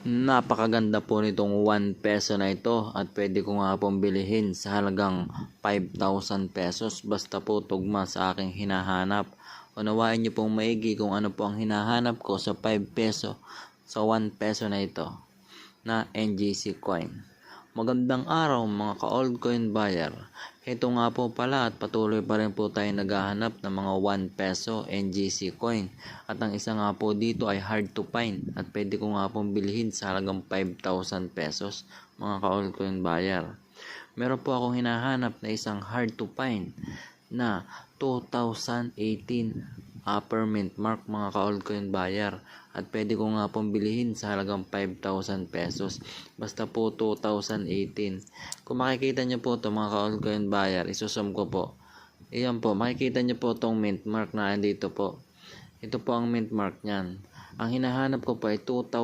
Napakaganda po nitong 1 peso na ito at pwede ko nga pong bilihin sa halagang 5,000 pesos basta po tugma sa aking hinahanap. Unawain niyo pong maigi kung ano po ang hinahanap ko sa 5 peso sa 1 peso na ito na NGC coin. Magandang araw mga ka-old coin buyer. Ito nga po pala at patuloy pa rin po tayo naghahanap ng mga 1 peso NGC coin. At ang isa nga po dito ay hard to find at pwede ko nga pong bilhin sa halagang 5,000 pesos mga ka-old coin buyer. Meron po akong hinahanap na isang hard to find na 2018 upper mint mark mga ka-old coin buyer at pwede ko nga pong bilhin sa halagang 5,000 pesos basta po 2018. Kung makikita nyo po ito mga ka-old coin buyer, isusum ko po. Iyan po, makikita nyo po itong mint mark na dito po. Ito po ang mint mark nyan. Ang hinahanap ko po ay 2,000